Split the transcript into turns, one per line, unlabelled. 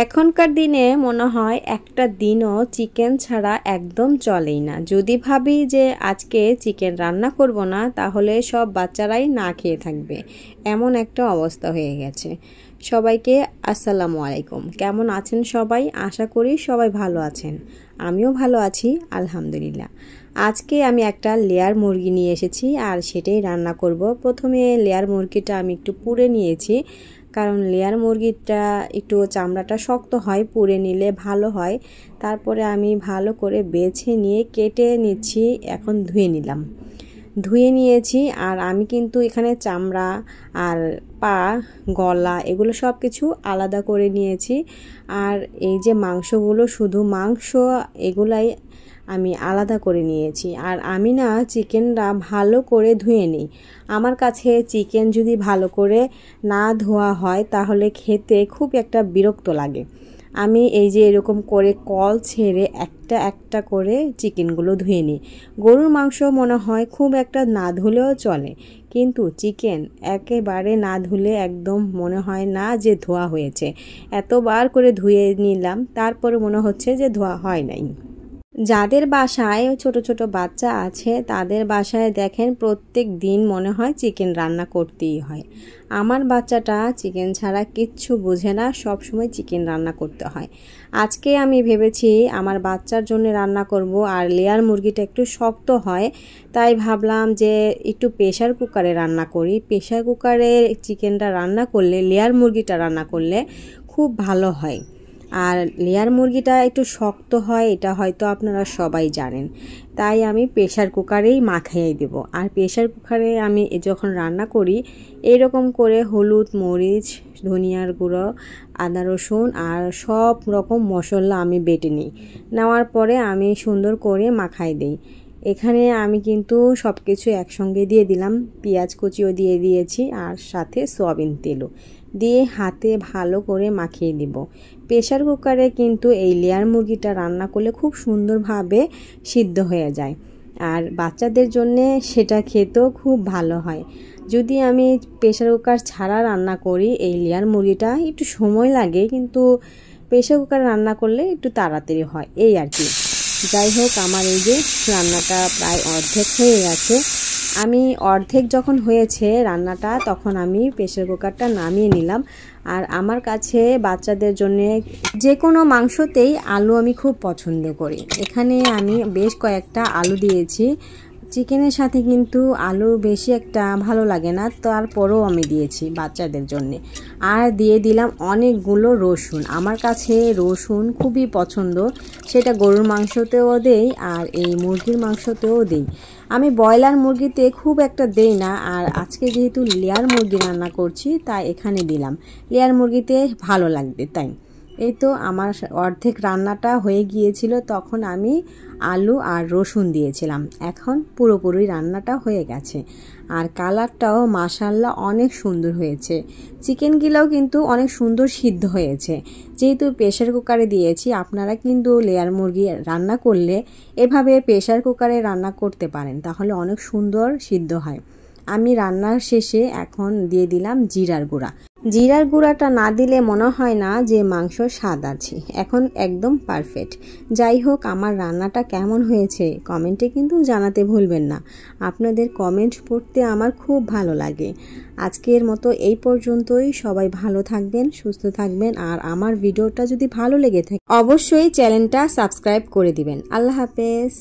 এখনকার দিনে মনে হয় একটা দিনও চিকেন ছাড়া একদম চলেই না। যদি ভাবি যে আজকে চিকেন রান্না করব না, তাহলে সব বাচ্চারাই না খেয়ে থাকবে, এমন একটা অবস্থা হয়ে গেছে। সবাইকে আসসালামু আলাইকুম। কেমন আছেন সবাই? আশা করি সবাই ভালো আছেন। আমিও ভালো আছি আলহামদুলিল্লাহ। আজকে আমি একটা লেয়ার মুরগি নিয়ে এসেছি আর সেটাই রান্না করব। প্রথমে লেয়ার মুরগিটা আমি একটু পুড়ে নিয়েছি, কারণ লেয়ার মুরগিটা একটু চামড়াটা শক্ত হয়, পুড়ে নিলে ভালো হয়। তারপরে আমি ভালো করে বেছে নিয়ে কেটে নিচ্ছি। এখন ধুয়ে নিয়েছি। আর আমি কিন্তু এখানে চামড়া আর পা, গলা এগুলো সব কিছু আলাদা করে নিয়েছি। আর এই যে মাংসগুলো, শুধু মাংস, এগুলাই আমি আলাদা করে নিয়েছি। আর আমি না চিকেনটা ভালো করে ধুয়ে নিই। আমার কাছে চিকেন যদি ভালো করে না ধোয়া হয় তাহলে খেতে খুব একটা বিরক্ত লাগে। আমি এই যে এরকম করে কল ছেড়ে একটা একটা করে চিকেনগুলো ধুয়ে নিই। গরুর মাংস মনে হয় খুব একটা না ধুলেও চলে, কিন্তু চিকেন একেবারে না ধুলে একদম মনে হয় না যে ধোয়া হয়েছে। এতবার করে ধুয়ে নিলাম, তারপরে মনে হচ্ছে যে ধোয়া হয় নাই। যাদের বাসায় ছোট ছোট বাচ্চা আছে তাদের বাসায় দেখেন প্রত্যেক দিন মনে হয় চিকেন রান্না করতেই হয়। আমার বাচ্চাটা চিকেন ছাড়া কিচ্ছু বোঝে না, সব সময় চিকেন রান্না করতে হয়। আজকে আমি ভেবেছি আমার বাচ্চার জন্য রান্না করব। আর লেয়ার মুরগিটা একটু শক্ত হয়, তাই ভাবলাম যে একটু প্রেশার কুকারে রান্না করি। প্রেশার কুকারে চিকেনটা রান্না করলে, লেয়ার মুরগিটা রান্না করলে খুব ভালো হয়। আর লেয়ার মুরগিটা একটু শক্ত হয়, এটা হয়তো আপনারা সবাই জানেন। তাই আমি প্রেশার কুকারেই মাখিয়ে দেব। আর প্রেশার কুকারে আমি যখন রান্না করি এরকম করে হলুদ, মরিচ, ধনিয়ার গুঁড়ো, আদা রসুন আর সব রকম মশলা আমি বেটে নিই। নেওয়ার পরে আমি সুন্দর করে মাখাই দিই। এখানে আমি কিন্তু সব কিছু একসঙ্গে দিয়ে দিলাম। পেঁয়াজ কুচিও দিয়ে দিয়েছি আর সাথে সয়াবিন তেলও দিয়ে হাতে ভালো করে মাখিয়ে দিব। প্রেশার কুকারে কিন্তু এই লেয়ার মুরগিটা রান্না করলে খুব সুন্দরভাবে সিদ্ধ হয়ে যায়। আর বাচ্চাদের জন্যে সেটা খেতেও খুব ভালো হয়। যদি আমি প্রেশার কুকার ছাড়া রান্না করি এই লেয়ার মুরগিটা একটু সময় লাগে, কিন্তু প্রেশার কুকারে রান্না করলে একটু তাড়াতাড়ি হয়, এই আর কি। যাই হোক, আমার এই যে রান্নাটা প্রায় অর্ধেক হয়ে গেছে। আমি অর্ধেক যখন হয়েছে রান্নাটা, তখন আমি প্রেশার কুকারটা নামিয়ে নিলাম। আর আমার কাছে বাচ্চাদের জন্য যে কোনো মাংসতেই আলু আমি খুব পছন্দ করি। এখানে আমি বেশ কয়েকটা আলু দিয়েছি। চিকেনের সাথে কিন্তু আলু বেশি একটা ভালো লাগে না, তারপরেও আমি দিয়েছি বাচ্চাদের জন্যে। আর দিয়ে দিলাম অনেকগুলো রসুন। আমার কাছে রসুন খুবই পছন্দ, সেটা গরুর মাংসতেও দেই আর এই মুরগির মাংসতেও দেই। আমি ব্রয়লার মুরগিতে খুব একটা দেই না, আর আজকে যেহেতু লেয়ার মুরগি রান্না করছি তাই এখানে দিলাম। লেয়ার মুরগিতে ভালো লাগবে তাই। এই তো আমার অর্ধেক রান্নাটা হয়ে গিয়েছিল, তখন আমি আলু আর রসুন দিয়েছিলাম। এখন পুরোপুরি রান্নাটা হয়ে গেছে। আর কালারটাও মাশাআল্লাহ অনেক সুন্দর হয়েছে। চিকেনগুলোও কিন্তু অনেক সুন্দর সিদ্ধ হয়েছে। যেহেতু প্রেশার কুকারে দিয়েছি, আপনারা কিন্তু লেয়ার মুরগি রান্না করলে এভাবে প্রেশার কুকারে রান্না করতে পারেন, তাহলে অনেক সুন্দর সিদ্ধ হয়। আমি রান্নার শেষে এখন দিয়ে দিলাম জিরার গুঁড়া। জিরার গুঁড়াটা না দিলে মনে হয় না যে মাংস স্বাদ আছে। এখন একদম পারফেক্ট। যাই হোক, আমার রান্নাটা কেমন হয়েছে কমেন্টে কিন্তু জানাতে ভুলবেন না। আপনাদের কমেন্ট পড়তে আমার খুব ভালো লাগে। আজকের মতো এই পর্যন্তই। সবাই ভালো থাকবেন, সুস্থ থাকবেন। আর আমার ভিডিওটা যদি ভালো লেগে থাকে অবশ্যই চ্যানেলটা সাবস্ক্রাইব করে দিবেন। আল্লাহ হাফেজ।